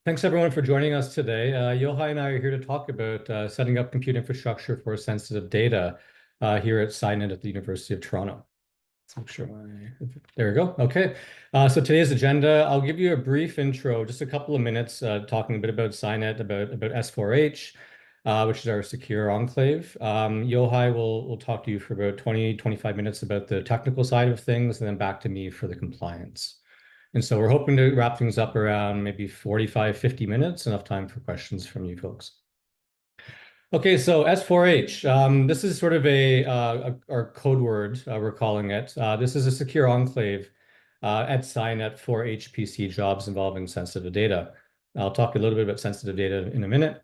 Thanks everyone for joining us today. Yohai and I are here to talk about setting up compute infrastructure for sensitive data here at SciNet at the University of Toronto. Let's make sure there we go. Okay. So today's agenda, I'll give you a brief intro, just a couple of minutes talking a bit about SciNet, about S4H, which is our secure enclave. Yohai will talk to you for about 20-25 minutes about the technical side of things, and then back to me for the compliance. And so we're hoping to wrap things up around maybe 45-50 minutes, enough time for questions from you folks. Okay, so S4H, this is sort of our code word, we're calling it. This is a secure enclave at SciNet for HPC jobs involving sensitive data. I'll talk a little bit about sensitive data in a minute.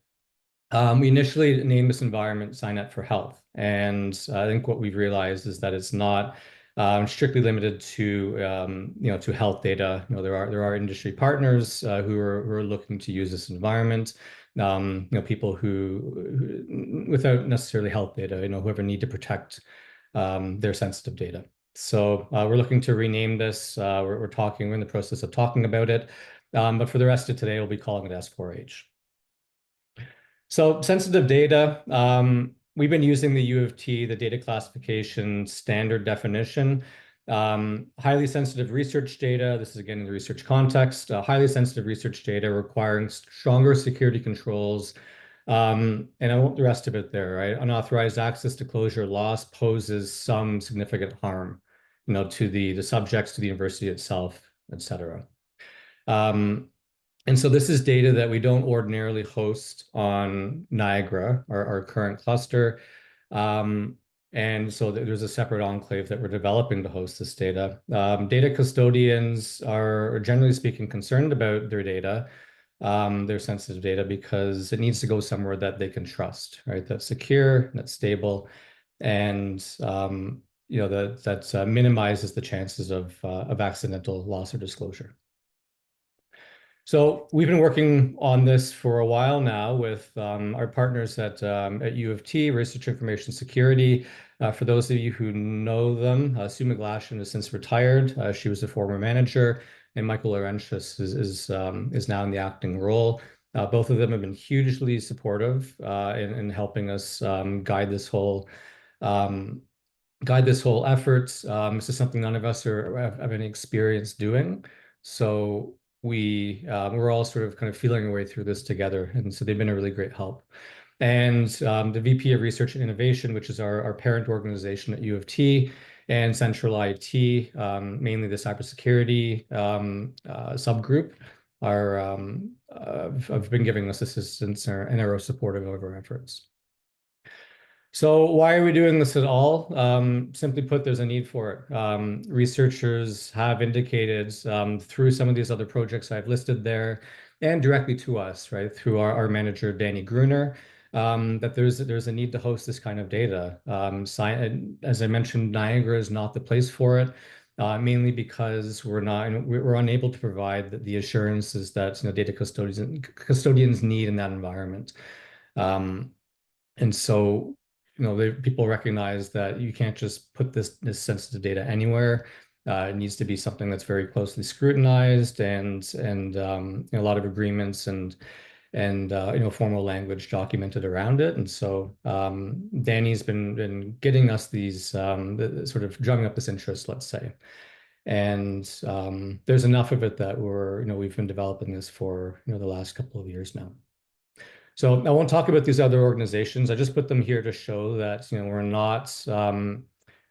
We initially named this environment SciNet for Health, and I think what we've realized is that it's not strictly limited to to health data. There are industry partners who are looking to use this environment. People who without necessarily health data, whoever need to protect their sensitive data. So we're looking to rename this. We're in the process of talking about it, but for the rest of today, we'll be calling it S4H. So sensitive data, we've been using the U of T, the data classification standard definition. Highly sensitive research data, this is again in the research context, highly sensitive research data requiring stronger security controls. And I won't the rest of it there, right? Unauthorized access to closure loss poses some significant harm, to the subjects, to the university itself, et cetera. And so this is data that we don't ordinarily host on Niagara, our current cluster. And so there's a separate enclave that we're developing to host this data. Data custodians are generally speaking concerned about their data, their sensitive data, because it needs to go somewhere that they can trust, right? That's secure, that's stable, and that minimizes the chances of accidental loss or disclosure. So we've been working on this for a while now with our partners at U of T, Research Information Security. For those of you who know them, Sue McGlashan has since retired. She was a former manager, and Michael Laurentius is now in the acting role. Both of them have been hugely supportive in helping us guide this whole effort. This is something none of us have any experience doing. So we're all sort of kind of feeling our way through this together. And so they've been a really great help. And the VP of Research and Innovation, which is our parent organization at U of T, and Central IT, mainly the cybersecurity subgroup, have been giving us assistance and are supportive of our efforts. So why are we doing this at all? Simply put, there's a need for it. Researchers have indicated through some of these other projects I've listed there, and directly to us, right, through our manager, Danny Gruner, that there's a need to host this kind of data. As I mentioned, Niagara is not the place for it, mainly because we're unable to provide the assurances that data custodians need in that environment. And so people recognize that you can't just put this sensitive data anywhere. It needs to be something that's very closely scrutinized and a lot of agreements and formal language documented around it. And so Danny's been getting us these sort of drumming up this interest, let's say. And there's enough of it that we've been developing this for the last couple of years now. So I won't talk about these other organizations. I just put them here to show that we're not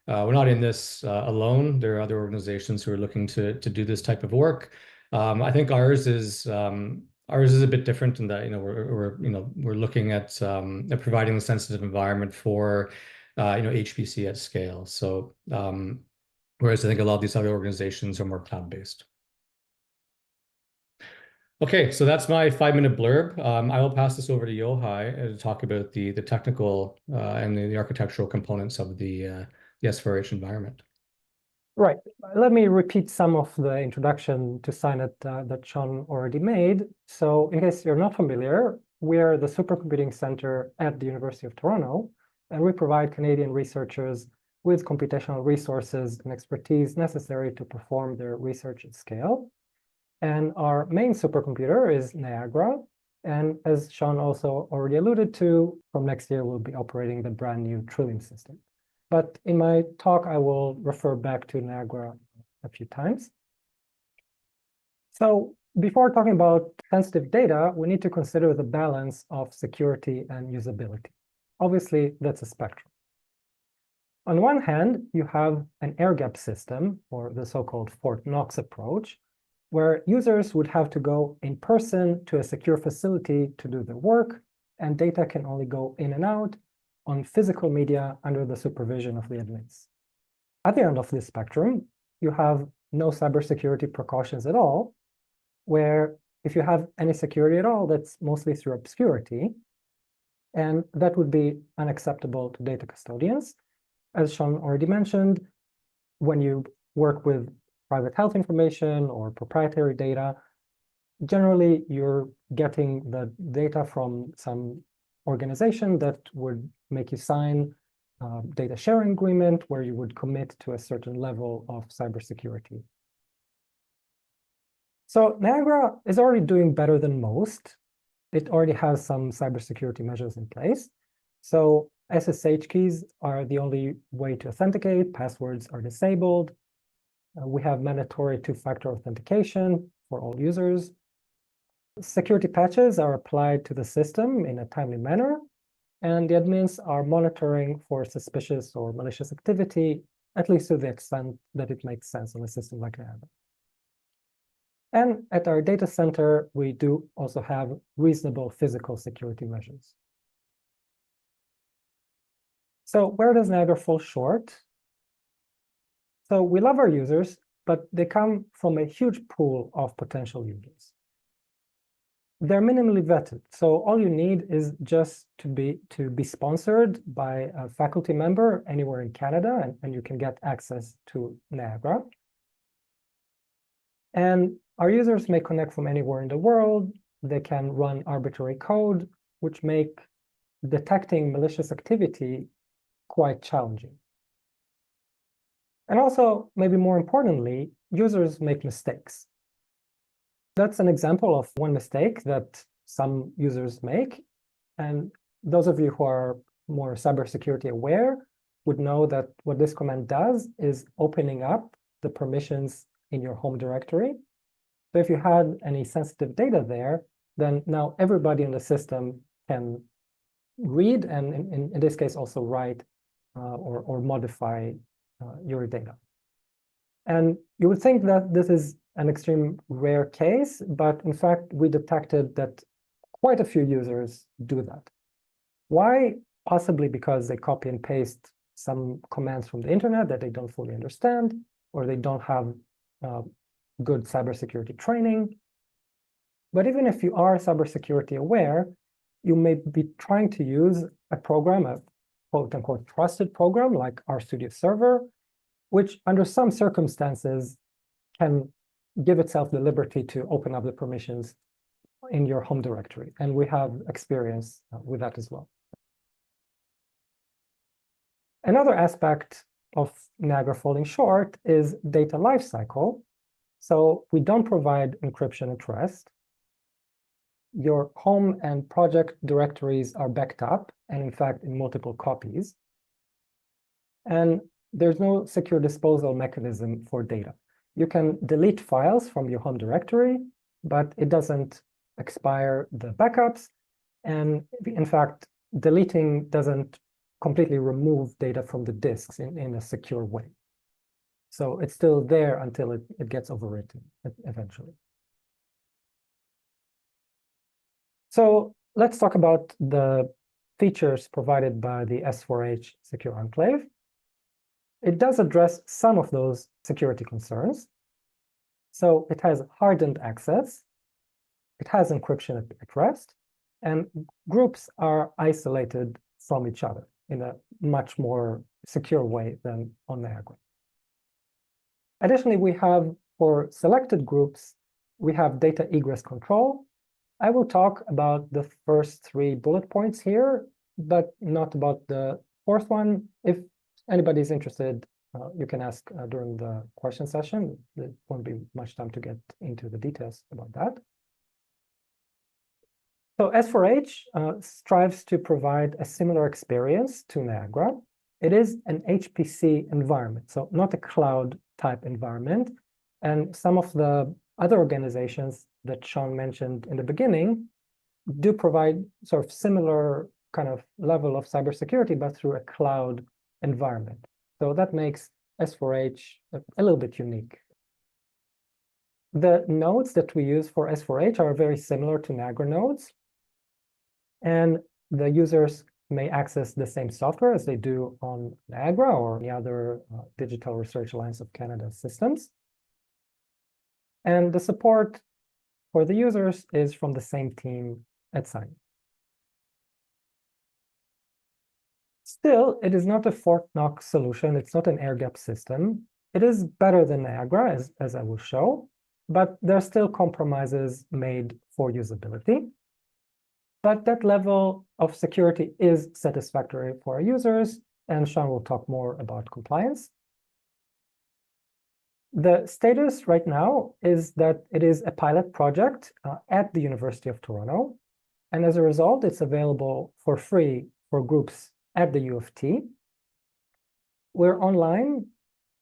in this alone. There are other organizations who are looking to do this type of work. I think ours is a bit different in that we're looking at providing the sensitive environment for HPC at scale. So whereas I think a lot of these other organizations are more cloud-based. Okay, so that's my 5-minute blurb. I will pass this over to Yohai to talk about the technical and the architectural components of the S4H environment. Right. Let me repeat some of the introduction to SciNet that Shawn already made. So in case you're not familiar, we're the supercomputing center at the University of Toronto, and we provide Canadian researchers with computational resources and expertise necessary to perform their research at scale. And our main supercomputer is Niagara. And as Shawn also already alluded to, from next year, we'll be operating the brand new Trillium system. But in my talk, I will refer back to Niagara a few times. So before talking about sensitive data, we need to consider the balance of security and usability. Obviously, that's a spectrum. On one hand, you have an air-gap system, or the so-called Fort Knox approach, where users would have to go in person to a secure facility to do their work, and data can only go in and out on physical media under the supervision of the admins. At the end of this spectrum, you have no cybersecurity precautions at all, where if you have any security at all, that's mostly through obscurity, and that would be unacceptable to data custodians. As Shawn already mentioned, when you work with private health information or proprietary data, generally you're getting the data from some organization that would make you sign a data sharing agreement where you would commit to a certain level of cybersecurity. So Niagara is already doing better than most. It already has some cybersecurity measures in place. So SSH keys are the only way to authenticate. Passwords are disabled. We have mandatory two-factor authentication for all users. Security patches are applied to the system in a timely manner, and the admins are monitoring for suspicious or malicious activity, at least to the extent that it makes sense on a system like Niagara. And at our data center, we do also have reasonable physical security measures. So where does Niagara fall short? So we love our users, but they come from a huge pool of potential users. They're minimally vetted, so all you need is just to be sponsored by a faculty member anywhere in Canada, and you can get access to Niagara. And our users may connect from anywhere in the world. They can run arbitrary code, which make detecting malicious activity quite challenging. And also, maybe more importantly, users make mistakes. That's an example of one mistake that some users make. And those of you who are more cybersecurity aware would know that what this command does is opening up the permissions in your home directory. So if you had any sensitive data there, then now everybody in the system can read and in this case also write or modify your data. And you would think that this is an extreme rare case, but in fact, we detected that quite a few users do that. Why? Possibly because they copy and paste some commands from the internet that they don't fully understand, or they don't have good cybersecurity training. But even if you are cybersecurity aware, you may be trying to use a program, a quote-unquote trusted program like RStudio Server, which under some circumstances can give itself the liberty to open up the permissions in your home directory. And we have experience with that as well. Another aspect of Niagara falling short is data lifecycle. So we don't provide encryption at rest. Your home and project directories are backed up, and in fact, in multiple copies. And there's no secure disposal mechanism for data. You can delete files from your home directory, but it doesn't expire the backups. And in fact, deleting doesn't completely remove data from the disks in a secure way. So it's still there until it gets overwritten eventually. So let's talk about the features provided by the S4H Secure Enclave. It does address some of those security concerns. So it has hardened access, it has encryption at rest, and groups are isolated from each other in a much more secure way than on Niagara. Additionally, we have for selected groups, we have data egress control. I will talk about the first 3 bullet points here, but not about the 4th one. If anybody is interested, you can ask during the question session. There won't be much time to get into the details about that. So S4H strives to provide a similar experience to Niagara. It is an HPC environment, so not a cloud type environment. And some of the other organizations that Shawn mentioned in the beginning do provide sort of similar kind of level of cybersecurity, but through a cloud environment. So that makes S4H a little bit unique. The nodes that we use for S4H are very similar to Niagara nodes. And the users may access the same software as they do on Niagara or any other Digital Research Alliance of Canada systems. And the support for the users is from the same team at SciNet. Still, it is not a Fort Knox solution. It's not an air-gapped system. It is better than Niagara, as I will show, but there are still compromises made for usability. But that level of security is satisfactory for our users, and Shawn will talk more about compliance. The status right now is that it is a pilot project at the University of Toronto, and as a result, it's available for free for groups at the U of T. We're online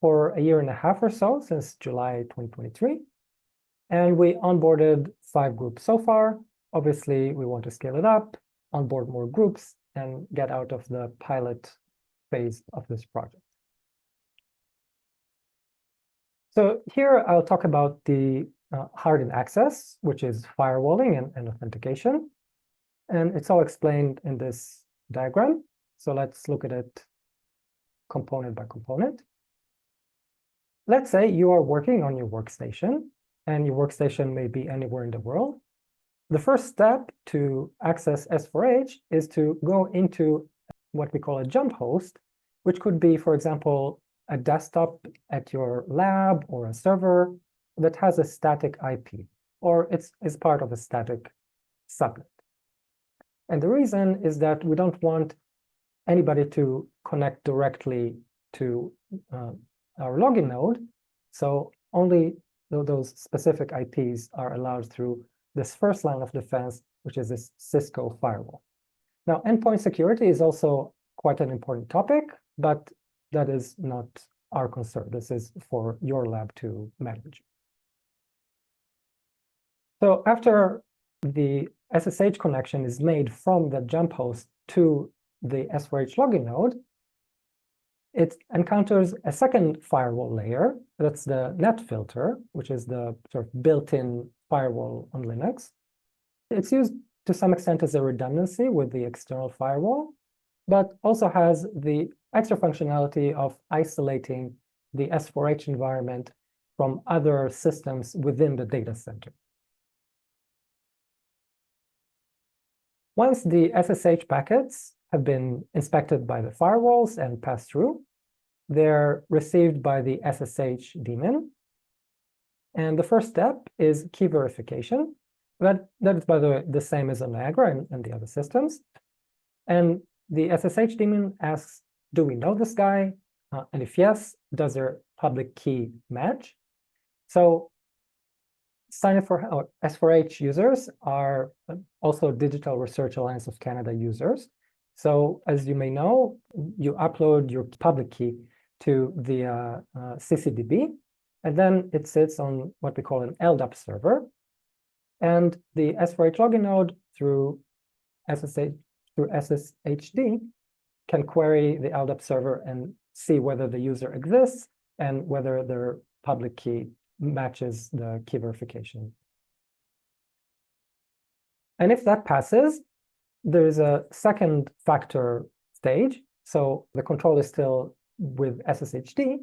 for a year and a half or so, since July 2023, and we onboarded 5 groups so far. Obviously, we want to scale it up, onboard more groups, and get out of the pilot phase of this project. So here I'll talk about the hardened access, which is firewalling and authentication. And it's all explained in this diagram. So let's look at it component by component. Let's say you are working on your workstation, and your workstation may be anywhere in the world. The first step to access S4H is to go into what we call a jump host, which could be, for example, a desktop at your lab or a server that has a static IP, or it's part of a static subnet. And the reason is that we don't want anybody to connect directly to our login node, so only those specific IPs are allowed through this first line of defense, which is this Cisco firewall. Now, endpoint security is also quite an important topic, but that is not our concern. This is for your lab to manage. So after the SSH connection is made from the jump host to the S4H login node, it encounters a second firewall layer. That's the net filter, which is the sort of built-in firewall on Linux. It's used to some extent as a redundancy with the external firewall, but also has the extra functionality of isolating the S4H environment from other systems within the data center. Once the SSH packets have been inspected by the firewalls and passed through, they're received by the SSH daemon. And the first step is key verification. That is, by the way, the same as on Niagara and the other systems. And the SSH daemon asks, do we know this guy? And if yes, does their public key match? So SciNet for S4H users are also Digital Research Alliance of Canada users. So as you may know, you upload your public key to the CCDB, and then it sits on what we call an LDAP server. And the S4H login node through SSHD can query the LDAP server and see whether the user exists and whether their public key matches the key verification. And if that passes, there is a second factor stage. So the control is still with SSHD,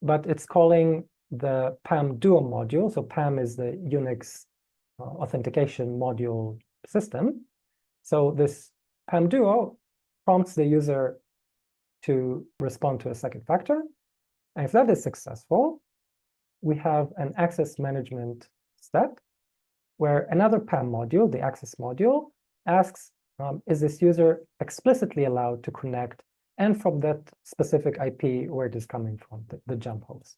but it's calling the PAM Duo module. So PAM is the Unix authentication module system. So this PAM Duo prompts the user to respond to a second factor. And if that is successful, we have an access management step where another PAM module, the access module, asks, is this user explicitly allowed to connect and from that specific IP where it is coming from, the jump host.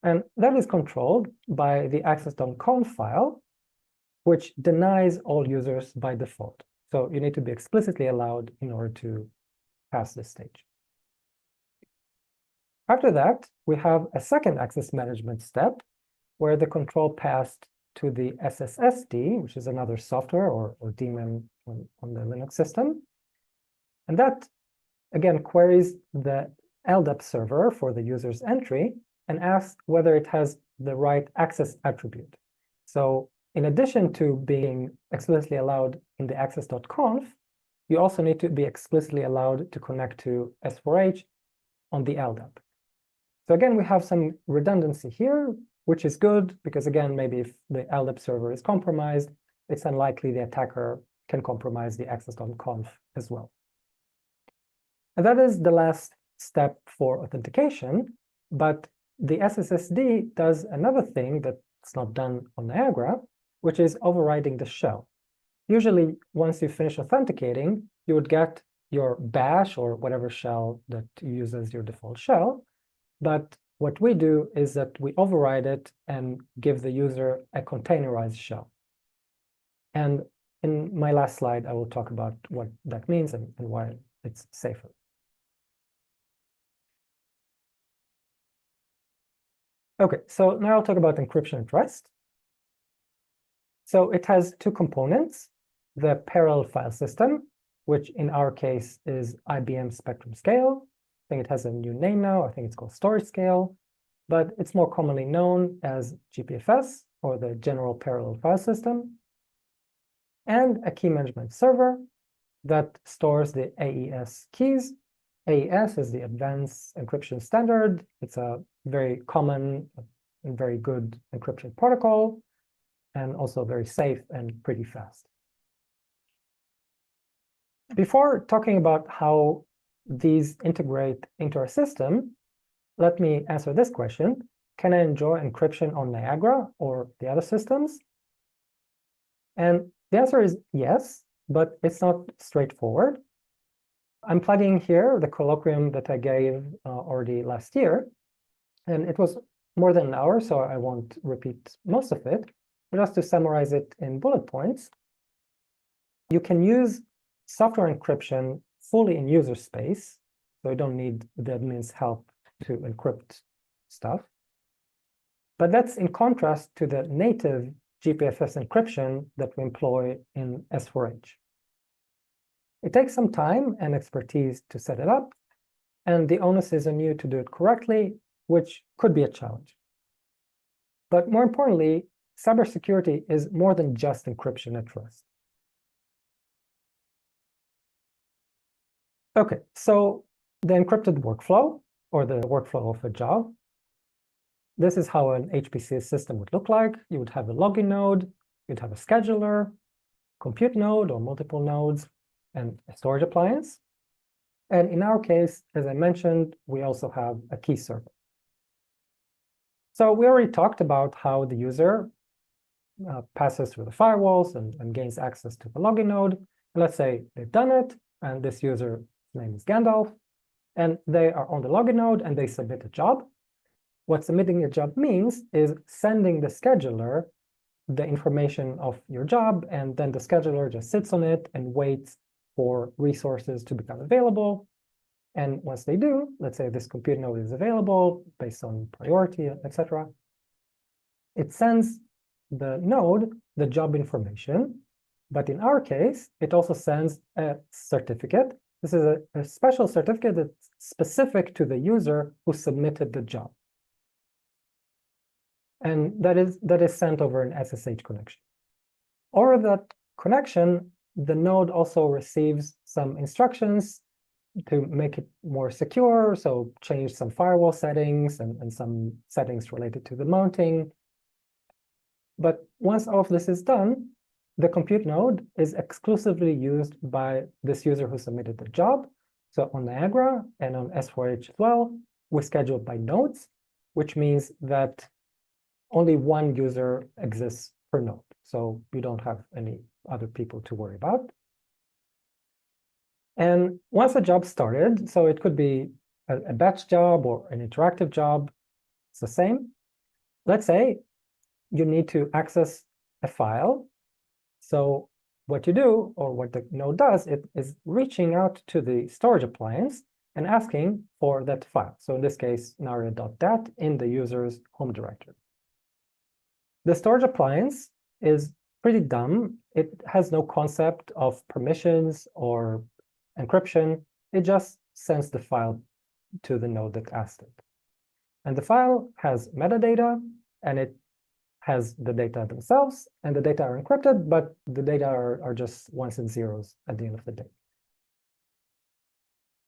And that is controlled by the access.conf file, which denies all users by default. So you need to be explicitly allowed in order to pass this stage. After that, we have a second access management step where the control passed to the SSSD, which is another software or daemon on the Linux system. And that, again, queries the LDAP server for the user's entry and asks whether it has the right access attribute. So in addition to being explicitly allowed in the access.conf, you also need to be explicitly allowed to connect to S4H on the LDAP. So again, we have some redundancy here, which is good because, again, maybe if the LDAP server is compromised, it's unlikely the attacker can compromise the access.conf as well. And that is the last step for authentication, but the SSSD does another thing that's not done on Niagara, which is overriding the shell. Usually, once you finish authenticating, you would get your bash or whatever shell that you use as your default shell. But what we do is that we override it and give the user a containerized shell. And in my last slide, I will talk about what that means and why it's safer. Okay, so now I'll talk about encryption at rest. So it has two components, the parallel file system, which in our case is IBM Spectrum Scale. I think it has a new name now. I think it's called Storage Scale, but it's more commonly known as GPFS, or the General Parallel File System, and a key management server that stores the AES keys. AES is the Advanced Encryption Standard. It's a very common and very good encryption protocol, and also very safe and pretty fast. Before talking about how these integrate into our system, let me answer this question. Can I enjoy encryption on Niagara or the other systems? And the answer is yes, but it's not straightforward. I'm plugging here the colloquium that I gave already last year, and it was more than an hour, so I won't repeat most of it. But just to summarize it in bullet points, you can use software encryption fully in user space, so you don't need the admin's help to encrypt stuff. But that's in contrast to the native GPFS encryption that we employ in S4H. It takes some time and expertise to set it up, and the onus is on you to do it correctly, which could be a challenge. But more importantly, cybersecurity is more than just encryption at rest. Okay, so the encrypted workflow, or the workflow of a job, this is how an HPC system would look like. You would have a login node, you'd have a scheduler, compute node or multiple nodes, and a storage appliance. And in our case, as I mentioned, we also have a key server. So we already talked about how the user passes through the firewalls and gains access to the login node. And let's say they've done it, and this user's name is Gandalf, and they are on the login node and they submit a job. What submitting a job means is sending the scheduler the information of your job, and then the scheduler just sits on it and waits for resources to become available. And once they do, let's say this compute node is available based on priority, etc., it sends the node the job information. But in our case, it also sends a certificate. This is a special certificate that's specific to the user who submitted the job. And that is sent over an SSH connection. Over that connection, the node also receives some instructions to make it more secure, so change some firewall settings and some settings related to the mounting. But once all of this is done, the compute node is exclusively used by this user who submitted the job. So on Niagara and on S4H as well, we schedule by nodes, which means that only one user exists per node. So you don't have any other people to worry about. And once a job started, so it could be a batch job or an interactive job, it's the same. Let's say you need to access a file. So what you do, or what the node does, it is reaching out to the storage appliance and asking for that file. So in this case, naria.dat in the user's home directory. The storage appliance is pretty dumb. It has no concept of permissions or encryption. It just sends the file to the node that asked it. And the file has metadata, and it has the data themselves, and the data are encrypted, but the data are just ones and zeros at the end of the day.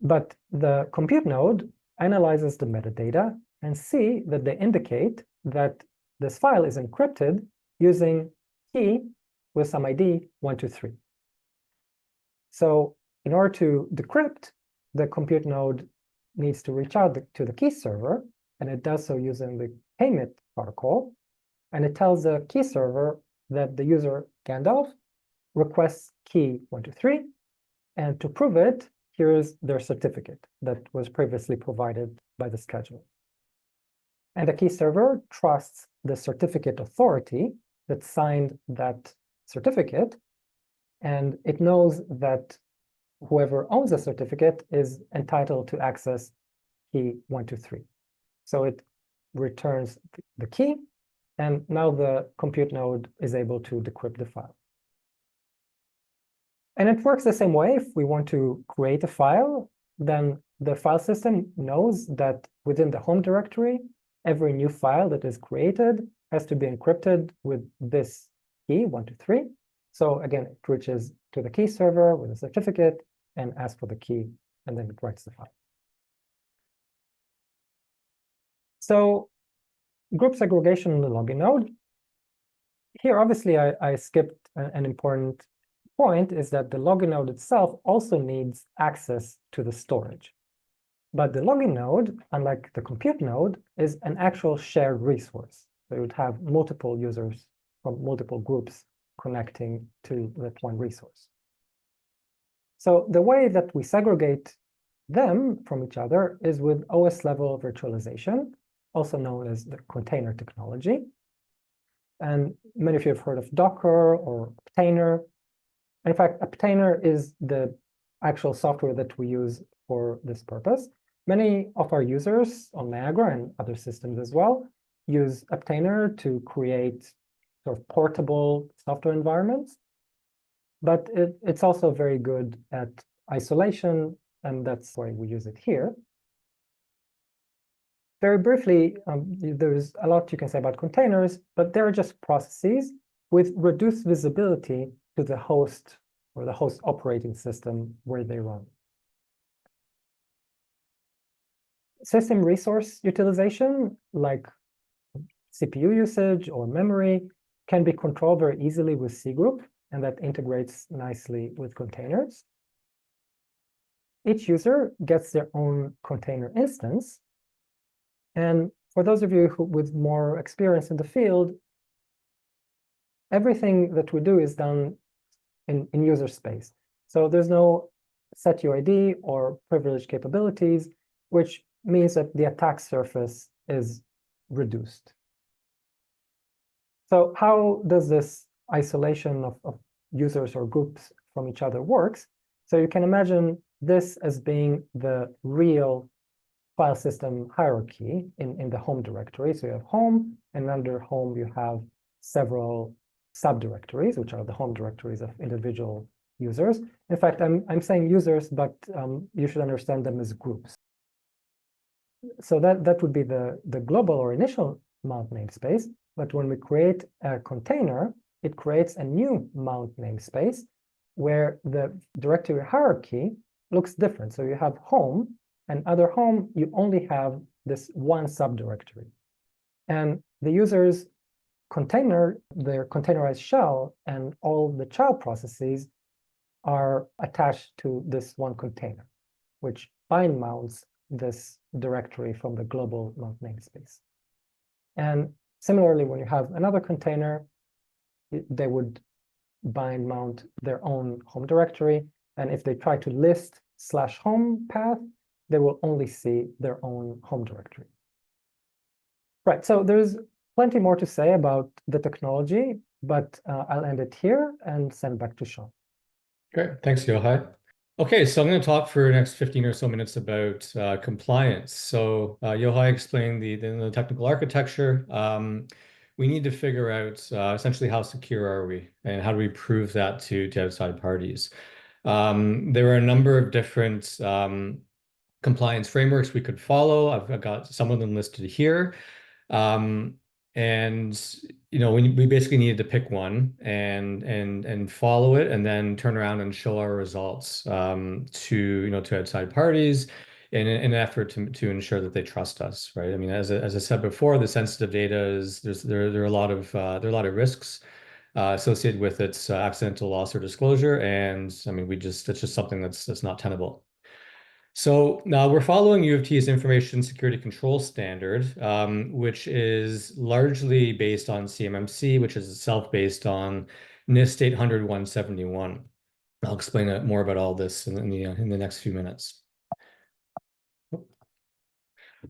But the compute node analyzes the metadata and see that they indicate that this file is encrypted using key with some ID 123. So in order to decrypt, the compute node needs to reach out to the key server, and it does so using the payment protocol. And it tells the key server that the user Gandalf requests key 123, and to prove it, here is their certificate that was previously provided by the scheduler. And the key server trusts the certificate authority that signed that certificate, and it knows that whoever owns the certificate is entitled to access key 123. So it returns the key, and now the compute node is able to decrypt the file. And it works the same way. If we want to create a file, then the file system knows that within the home directory, every new file that is created has to be encrypted with this key, 123. So again, it reaches to the key server with a certificate and asks for the key, and then it writes the file. So group segregation in the login node. Here, obviously, I skipped an important point, is that the login node itself also needs access to the storage. But the login node, unlike the compute node, is an actual shared resource. So you would have multiple users from multiple groups connecting to that one resource. So the way that we segregate them from each other is with OS level virtualization, also known as the container technology. And many of you have heard of Docker or Obtainer. In fact, Obtainer is the actual software that we use for this purpose. Many of our users on Niagara and other systems as well use Obtainer to create sort of portable software environments. But it's also very good at isolation, and that's why we use it here. Very briefly, there's a lot you can say about containers, but they're just processes with reduced visibility to the host or the host operating system where they run. System resource utilization, like CPU usage or memory, can be controlled very easily with cgroup, and that integrates nicely with containers. Each user gets their own container instance. And for those of you with more experience in the field, everything that we do is done in user space. So there's no set UID or privileged capabilities, which means that the attack surface is reduced. So how does this isolation of users or groups from each other works? So you can imagine this as being the real file system hierarchy in the home directory. So you have home, and under home you have several subdirectories, which are the home directories of individual users. In fact, I'm saying users, but you should understand them as groups. So that would be the global or initial mount namespace. But when we create a container, it creates a new mount namespace where the directory hierarchy looks different. So you have home, and under home, you only have this one subdirectory. And the user's container, their containerized shell, and all the child processes are attached to this one container, which bind mounts this directory from the global mount namespace. And similarly, when you have another container, they would bind mount their own home directory, And if they try to list /home path, they will only see their own home directory. Right, so there's plenty more to say about the technology, but I'll end it here and send back to Shawn. Great, thanks, Yohai. Okay, so I'm going to talk for the next 15 or so minutes about compliance. So Yohai explained the technical architecture. We need to figure out essentially how secure are we and how do we prove that to outside parties. There are a number of different compliance frameworks we could follow. I've got some of them listed here. And we basically needed to pick one and follow it, and then turn around and show our results to outside parties in an effort to ensure that they trust us, right? I mean, as I said before, the sensitive data is there are a lot of risks associated with its accidental loss or disclosure, and I mean it's just something that's not tenable. So now we're following U of T's information security control standard, which is largely based on CMMC, which is itself based on NIST 800-171. I'll explain more about all this in the next few minutes.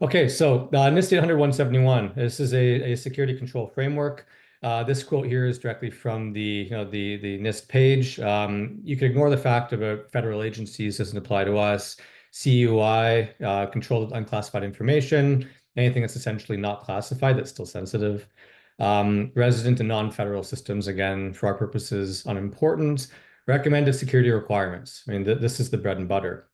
Okay, so NIST 800-171. This is a security control framework. This quote here is directly from the NIST page. You can ignore the fact about federal agencies, doesn't apply to us. CUI, controlled unclassified information, anything that's essentially not classified that's still sensitive. Resident and non-federal systems, again, for our purposes, unimportant. Recommended security requirements. I mean, this is the bread and butter.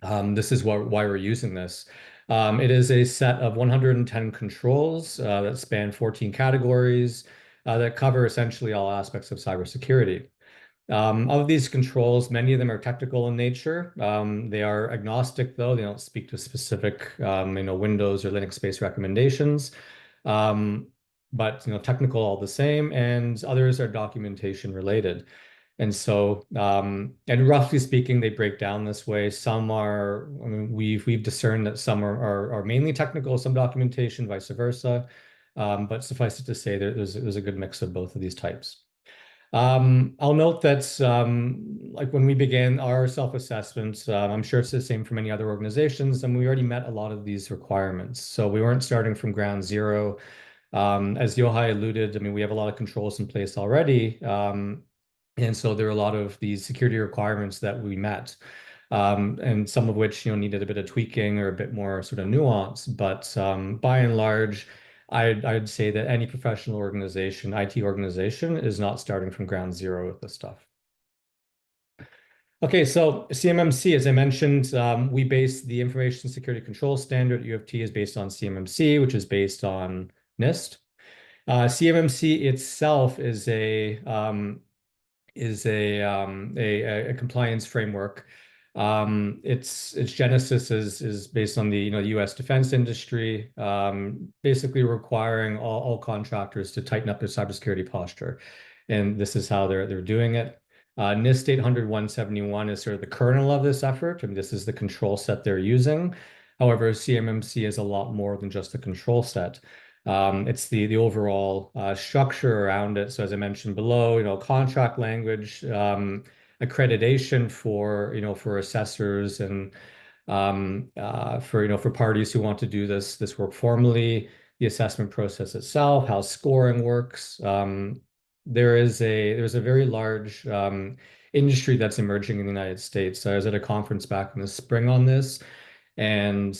This is why we're using this. It is a set of 110 controls that span 14 categories that cover essentially all aspects of cybersecurity. Of these controls, many of them are technical in nature. They are agnostic, though. They don't speak to specific, Windows or Linux-based recommendations. But technical all the same, and others are documentation related. And so, and roughly speaking, they break down this way. Some are, I mean, we've discerned that some are mainly technical, some documentation, vice versa. But suffice it to say, there's a good mix of both of these types. I'll note that like when we began our self-assessment, I'm sure it's the same for many other organizations, and we already met a lot of these requirements. So we weren't starting from ground zero. As Yohai alluded, I mean, we have a lot of controls in place already. And so there are a lot of these security requirements that we met. And some of which needed a bit of tweaking or a bit more sort of nuance. But by and large, I'd say that any professional organization, IT organization, is not starting from ground zero with this stuff. Okay, so CMMC, as I mentioned, we base the information security control standard. U of T is based on CMMC, which is based on NIST. CMMC itself is a compliance framework. Its genesis is based on the U.S. defense industry, basically requiring all contractors to tighten up their cybersecurity posture, and this is how they're doing it. NIST 800-171 is sort of the kernel of this effort. I mean, this is the control set they're using. However, CMMC is a lot more than just the control set. It's the overall structure around it. So as I mentioned below, contract language, accreditation for assessors and for parties who want to do this work formally, the assessment process itself, how scoring works. There's a very large industry that's emerging in the United States. So I was at a conference back in the spring on this, and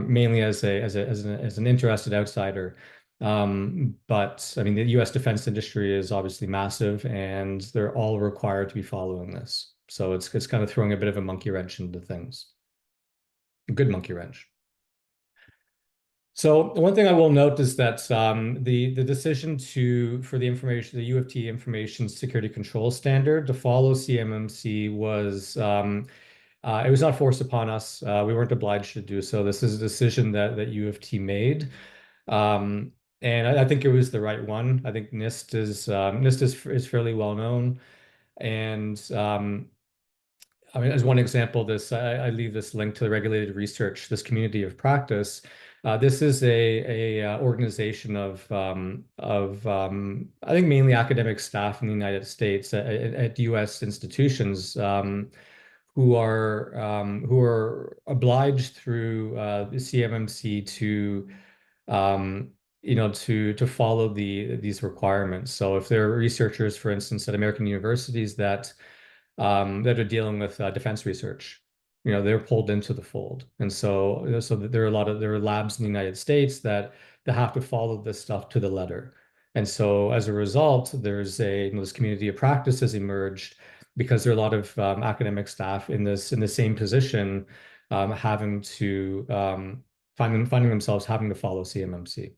mainly as an interested outsider. But I mean, the U.S. defense industry is obviously massive, and they're all required to be following this. So it's kind of throwing a bit of a monkey wrench into things. A good monkey wrench. So one thing I will note is that the decision for the U of T information security control standard to follow CMMC was it was not forced upon us. We weren't obliged to do so. This is a decision that U of T made. And I think it was the right one. I think NIST is fairly well known, and I mean, as one example of this, I leave this link to the regulated research, this community of practice. This is a organization of I think mainly academic staff in the United States at U.S. institutions who are obliged through the CMMC to to follow these requirements. So if there are researchers, for instance, at American universities that are dealing with defense research, they're pulled into the fold. And so there are labs in the United States that have to follow this stuff to the letter. And so as a result, there's this community of practice has emerged because there are a lot of academic staff in the same position, having to finding themselves having to follow CMMC.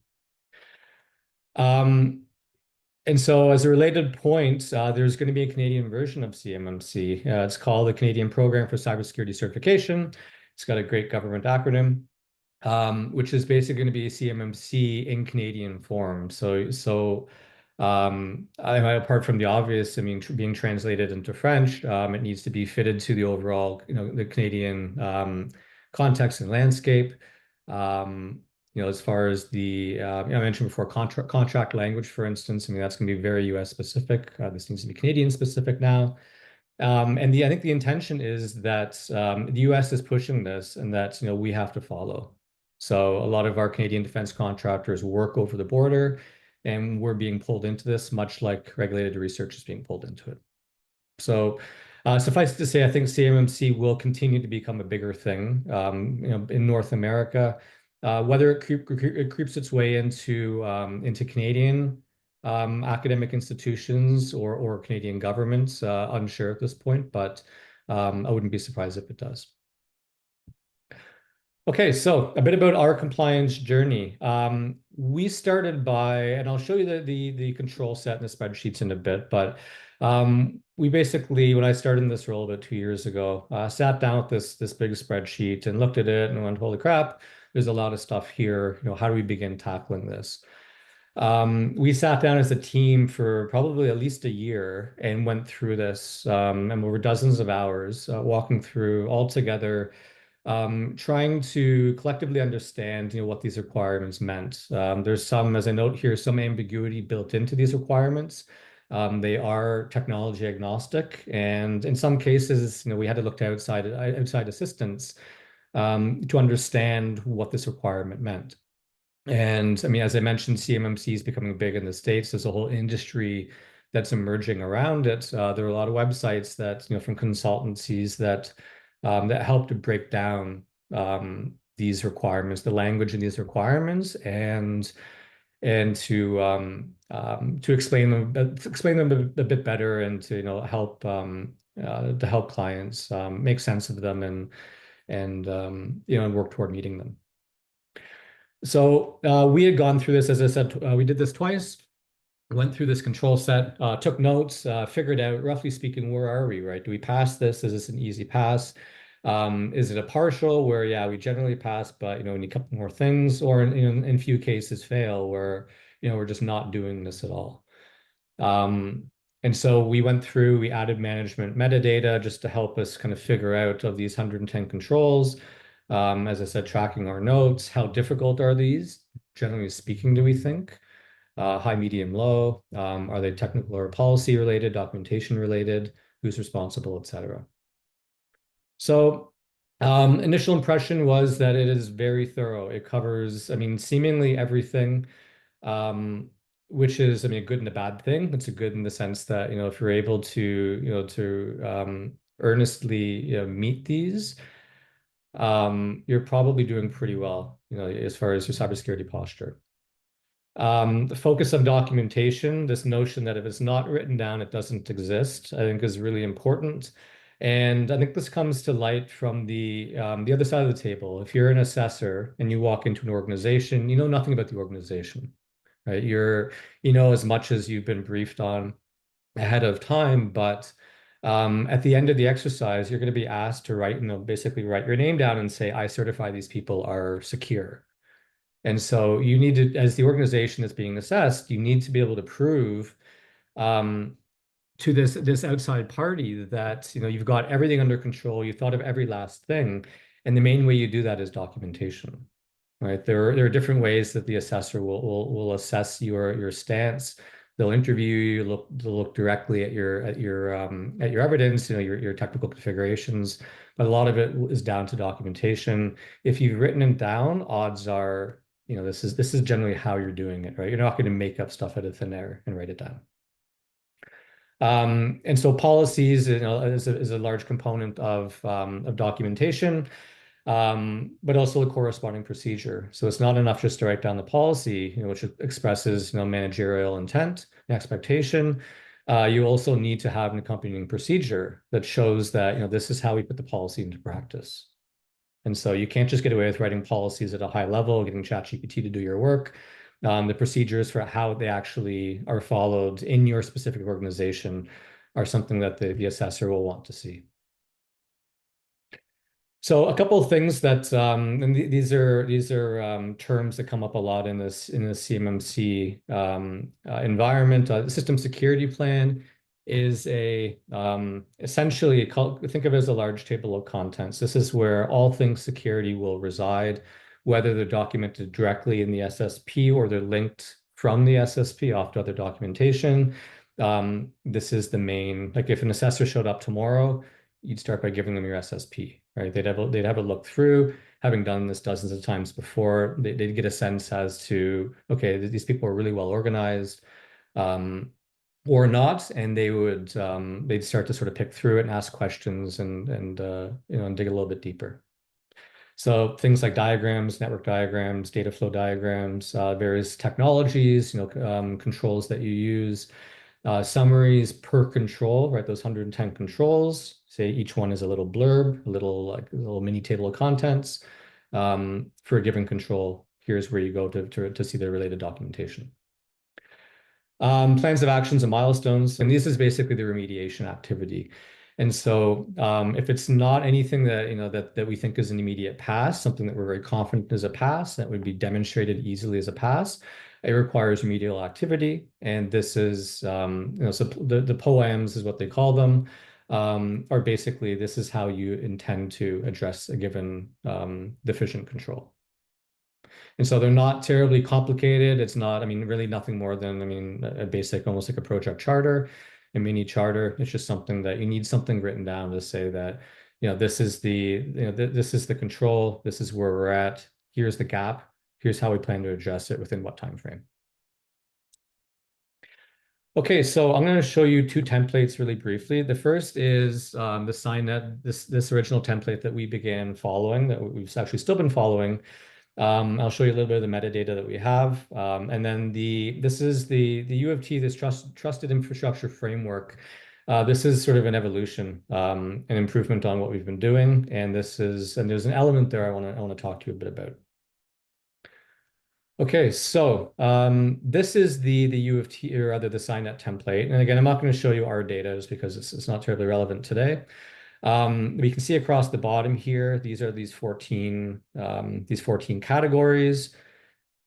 And so as a related point, there's going to be a Canadian version of CMMC. It's called the Canadian Program for Cybersecurity Certification. It's got a great government acronym, which is basically going to be a CMMC in Canadian form. Apart from the obvious, I mean, being translated into French, it needs to be fitted to the overall, the Canadian context and landscape. As far as I mentioned before, contract language, for instance, I mean, that's going to be very US specific. This needs to be Canadian specific now. I think the intention is that the US is pushing this and that, we have to follow. So a lot of our Canadian defense contractors work over the border, and we're being pulled into this, much like regulated research is being pulled into it. So suffice to say, I think CMMC will continue to become a bigger thing, in North America. Whether it creeps its way into Canadian academic institutions or Canadian governments, unsure at this point, but I wouldn't be surprised if it does. Okay, so a bit about our compliance journey. We started by, and I'll show you the control set and the spreadsheets in a bit, but we basically, when I started in this role about 2 years ago, sat down with this big spreadsheet and looked at it and went, holy crap, there's a lot of stuff here. How do we begin tackling this? We sat down as a team for probably at least a year and went through this, and over dozens of hours, walking through all together, trying to collectively understand, what these requirements meant. There's some, as I note here, some ambiguity built into these requirements. They are technology agnostic, and in some cases, we had to look to outside assistance to understand what this requirement meant. And I mean, as I mentioned, CMMC is becoming big in the States. There's a whole industry that's emerging around it. There are a lot of websites that, from consultancies that help to break down these requirements, the language in these requirements, and to explain them a bit better, and to help clients make sense of them and work toward meeting them. So we had gone through this, as I said, we did this twice, went through this control set, took notes, figured out, roughly speaking, where are we, right? Do we pass this? Is this an easy pass? Is it a partial where, yeah, we generally pass, but, we need a couple more things, or in few cases fail where, we're just not doing this at all. And so we went through, we added management metadata just to help us kind of figure out, of these 110 controls, as I said, tracking our notes. How difficult are these? Generally speaking, do we think? High, medium, low? Are they technical or policy related, documentation related? Who's responsible, etc. So initial impression was that it is very thorough. It covers, I mean, seemingly everything, which is, I mean, a good and a bad thing. It's a good in the sense that, if you're able to earnestly meet these, you're probably doing pretty well, as far as your cybersecurity posture. The focus on documentation, this notion that if it's not written down, it doesn't exist, I think is really important. And I think this comes to light from the other side of the table. If you're an assessor and you walk into an organization, you know nothing about the organization, right? You know as much as you've been briefed on ahead of time, but at the end of the exercise, you're going to be asked to write, basically write your name down and say, I certify these people are secure. And so you need to, as the organization that's being assessed, you need to be able to prove to this outside party that you've got everything under control, you thought of every last thing, and the main way you do that is documentation, right? There are different ways that the assessor will assess your stance. They'll interview you, they'll look directly at your evidence, your technical configurations, but a lot of it is down to documentation. If you've written it down, odds are, this is generally how you're doing it, right? You're not going to make up stuff out of thin air and write it down. And so policies, is a large component of documentation, but also a corresponding procedure. So it's not enough just to write down the policy, which expresses, managerial intent and expectation. You also need to have an accompanying procedure that shows that, this is how we put the policy into practice. And so you can't just get away with writing policies at a high level, getting ChatGPT to do your work. The procedures for how they actually are followed in your specific organization are something that the assessor will want to see. So a couple of things that, and these are terms that come up a lot in the CMMC environment. The system security plan is essentially think of it as a large table of contents. This is where all things security will reside, whether they're documented directly in the SSP or they're linked from the SSP off to other documentation. This is the main, like if an assessor showed up tomorrow, you'd start by giving them your SSP, right? They'd have a look through, having done this dozens of times before. They'd get a sense as to, okay, these people are really well organized, or not, and they'd start to sort of pick through it and ask questions and dig a little bit deeper. So things like diagrams, network diagrams, data flow diagrams, various technologies, controls that you use. Summaries per control, right? Those 110 controls, say each one is a little blurb, a little mini table of contents. For a given control, here's where you go to see the related documentation. Plans of actions and milestones, and this is basically the remediation activity. And so if it's not anything that that we think is an immediate pass, something that we're very confident is a pass, that would be demonstrated easily as a pass, it requires remedial activity. And this is, so the POAMs is what they call them, are basically, this is how you intend to address a given deficient control. And so they're not terribly complicated. It's not, really nothing more than, a basic, almost like a project charter, a mini charter. It's just something that you need something written down to say that, this is this is the control, this is where we're at, here's the gap, here's how we plan to address it within what time frame. Okay, so I'm going to show you two templates really briefly. The first is the SciNet, this original template that we began following, that we've actually still been following. I'll show you a little bit of the metadata that we have. And then this is the U of T, this trusted infrastructure framework. This is sort of an evolution, an improvement on what we've been doing. And there's an element there I want to talk to you a bit about. Okay, so this is the U of T, or rather the SciNet template. And again, I'm not going to show you our data just because it's not terribly relevant today. We can see across the bottom here, these are these 14 categories.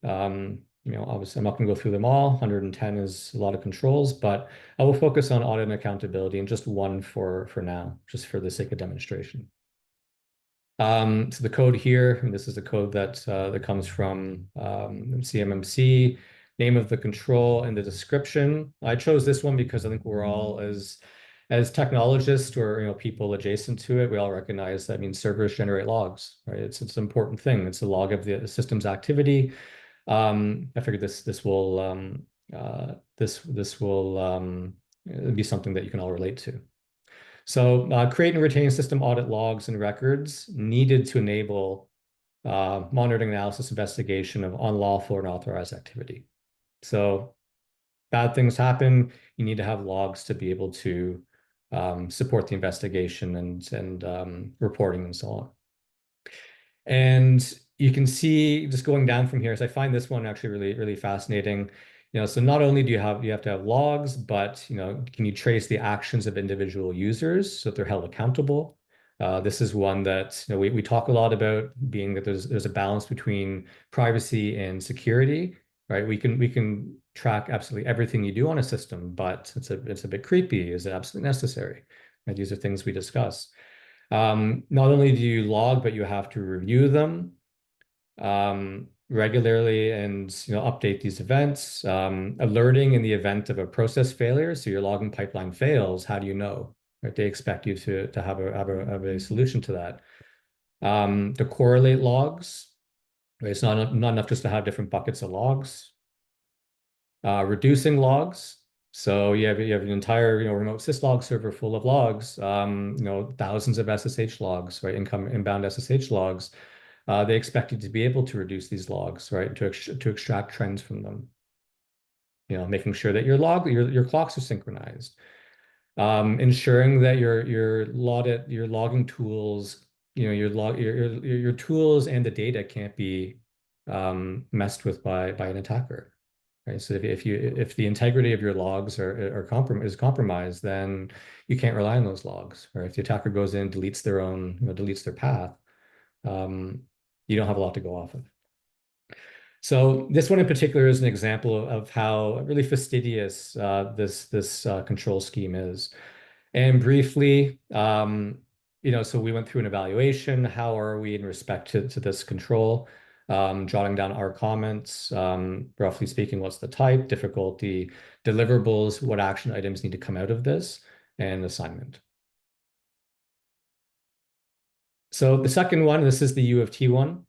Obviously I'm not going to go through them all. 110 is a lot of controls, but I will focus on audit and accountability and just one for now, just for the sake of demonstration. So the code here, and this is the code that comes from CMMC, name of the control and the description. I chose this one because I think we're all as technologists or people adjacent to it, we all recognize that servers generate logs, right? It's an important thing. It's a log of the system's activity. I figured this will be something that you can all relate to. So create and retain system audit logs and records needed to enable monitoring, analysis, investigation of unlawful or unauthorized activity. So bad things happen, you need to have logs to be able to support the investigation and reporting and so on. And you can see just going down from here, so I find this one actually really, really fascinating. So not only do you have to have logs, but can you trace the actions of individual users so that they're held accountable? This is one that we talk a lot about, being that there's a balance between privacy and security, right? We can track absolutely everything you do on a system, but it's a bit creepy. Is it absolutely necessary? Right? These are things we discuss. Not only do you log, but you have to review them. regularly and update these events. Alerting in the event of a process failure, so your logging pipeline fails, how do you know? Right? They expect you to have a solution to that. To correlate logs, right? It's not enough just to have different buckets of logs. Reducing logs. So you have an entire remote syslog server full of logs, thousands of SSH logs, right? Inbound SSH logs. They expect you to be able to reduce these logs, right? To extract trends from them. Making sure that your clocks are synchronized. Ensuring that your logging tools, your tools and the data can't be messed with by an attacker. Right. So if the integrity of your logs is compromised, then you can't rely on those logs. Or if the attacker goes in, deletes their path, you don't have a lot to go off of. So this one in particular is an example of how really fastidious this control scheme is. And briefly, so we went through an evaluation. How are we in respect to this control? Jotting down our comments. Roughly speaking, what's the type, difficulty, deliverables, what action items need to come out of this, and assignment. So the second one, this is the U of T one.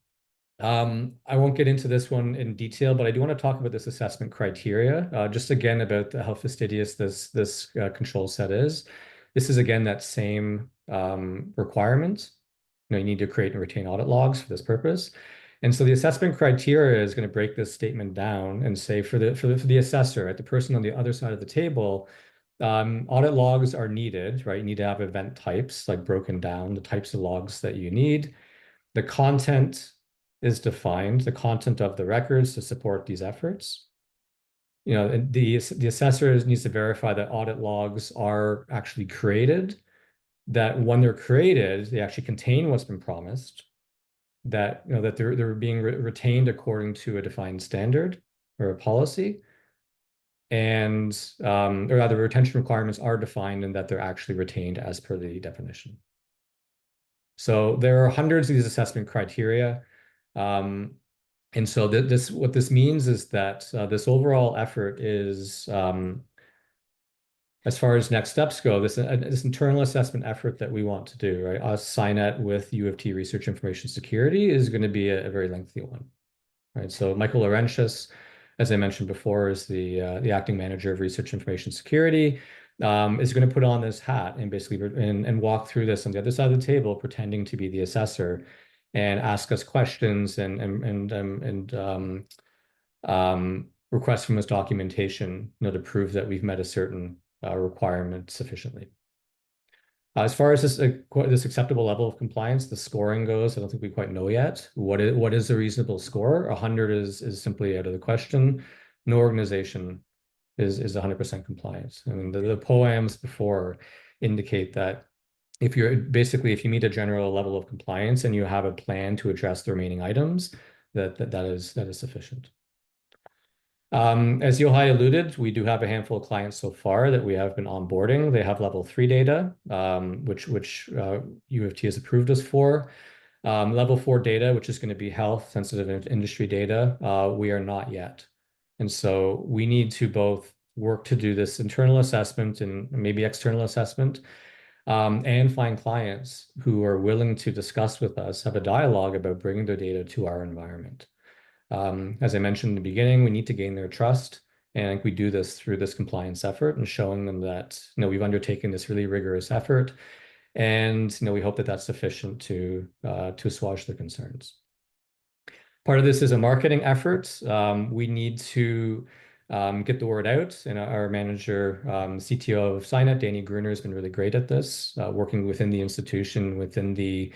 I won't get into this one in detail, but I do want to talk about this assessment criteria, just again about how fastidious this control set is. This is again that same requirement. You need to create and retain audit logs for this purpose. And so the assessment criteria is going to break this statement down and say for the assessor, right, the person on the other side of the table, audit logs are needed, right? You need to have event types like broken down, the types of logs that you need. The content is defined, the content of the records to support these efforts. The assessor needs to verify that audit logs are actually created, that when they're created, they actually contain what's been promised, that that they're being retained according to a defined standard or a policy, and or rather retention requirements are defined and that they're actually retained as per the definition. So there are hundreds of these assessment criteria. And so what this means is that this overall effort is, as far as next steps go, this internal assessment effort that we want to do, right? Us SciNet with U of T Research Information Security is going to be a very lengthy one, right? So Michael Laurentius, as I mentioned before, is the acting manager of Research Information Security, is going to put on this hat and basically and walk through this on the other side of the table, pretending to be the assessor, and ask us questions and request from us documentation, to prove that we've met a certain requirement sufficiently. As far as this acceptable level of compliance, the scoring goes, I don't think we quite know yet. What is a reasonable score? 100 is simply out of the question. No organization is 100% compliance. I mean, the poems before indicate that if you meet a general level of compliance and you have a plan to address the remaining items, that is sufficient. As Yohai alluded, we do have a handful of clients so far that we have been onboarding. They have level 3 data, which U of T has approved us for. Level 4 data, which is going to be health, sensitive industry data, we are not yet. And so we need to both work to do this internal assessment and maybe external assessment, and find clients who are willing to discuss with us, have a dialogue about bringing their data to our environment. As I mentioned in the beginning, we need to gain their trust, and I think we do this through this compliance effort and showing them that we've undertaken this really rigorous effort, and we hope that that's sufficient to assuage their concerns. Part of this is a marketing effort. We need to get the word out, and our manager, CTO of SciNet, Danny Gruner, has been really great at this, working within the institution, within the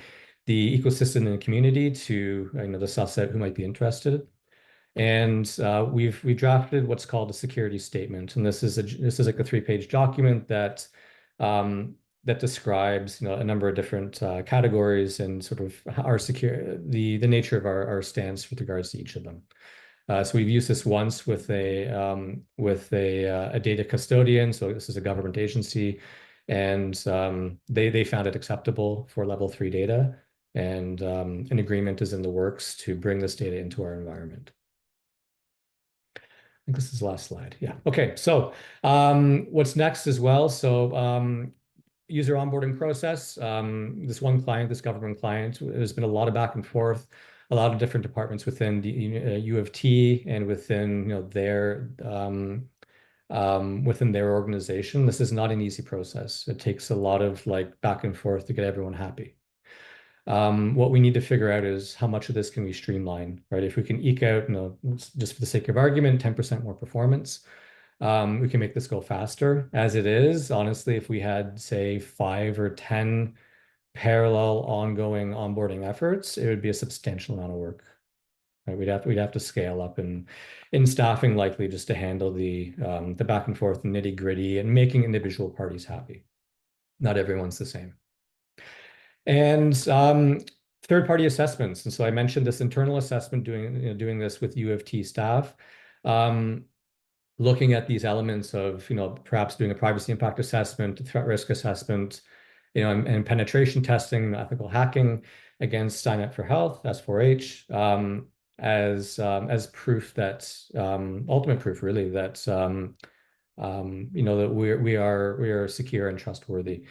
ecosystem and the community to suss out who might be interested. And we've drafted what's called a security statement, and this is like a 3-page document that that describes a number of different categories and sort of our the nature of our stance with regards to each of them. So we've used this once with a data custodian. So this is a government agency, and they found it acceptable for level 3 data. and an agreement is in the works to bring this data into our environment. I think this is the last slide. Yeah. Okay. So what's next as well? So user onboarding process. This one client, this government client, there's been a lot of back and forth, a lot of different departments within the U of T and within within their organization. This is not an easy process. It takes a lot of like back and forth to get everyone happy. What we need to figure out is how much of this can we streamline, right? If we can eke out, just for the sake of argument, 10% more performance, we can make this go faster. As it is, honestly, if we had, say, 5 or 10 parallel ongoing onboarding efforts, it would be a substantial amount of work. Right? We'd have to scale up in staffing likely just to handle the back and forth nitty gritty and making individual parties happy. Not everyone's the same. And third-party assessments. And so I mentioned this internal assessment, doing this with U of T staff, looking at these elements of, perhaps doing a privacy impact assessment, a threat risk assessment, and penetration testing, ethical hacking against SciNet for Health, S4H, as proof that ultimate proof really that that we are secure and trustworthy.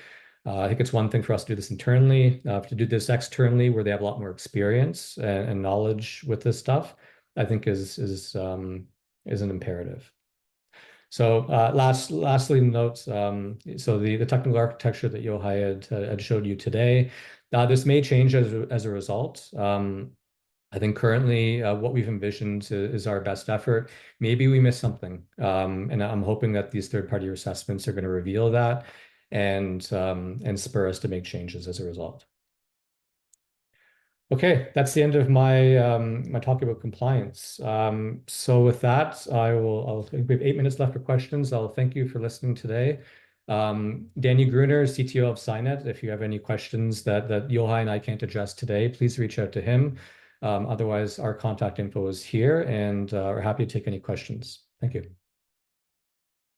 I think it's one thing for us to do this internally. To do this externally, where they have a lot more experience and knowledge with this stuff, I think is an imperative. So lastly, notes. So the technical architecture that Yohai had showed you today, this may change as a result. I think currently what we've envisioned is our best effort. Maybe we missed something, and I'm hoping that these third-party assessments are going to reveal that and spur us to make changes as a result. Okay, that's the end of my my talk about compliance. So with that, I'll think we have 8 minutes left for questions. I'll thank you for listening today. Danny Gruner, CTO of SciNet, if you have any questions that Yohai and I can't address today, please reach out to him. Otherwise, our contact info is here, and we're happy to take any questions. Thank you.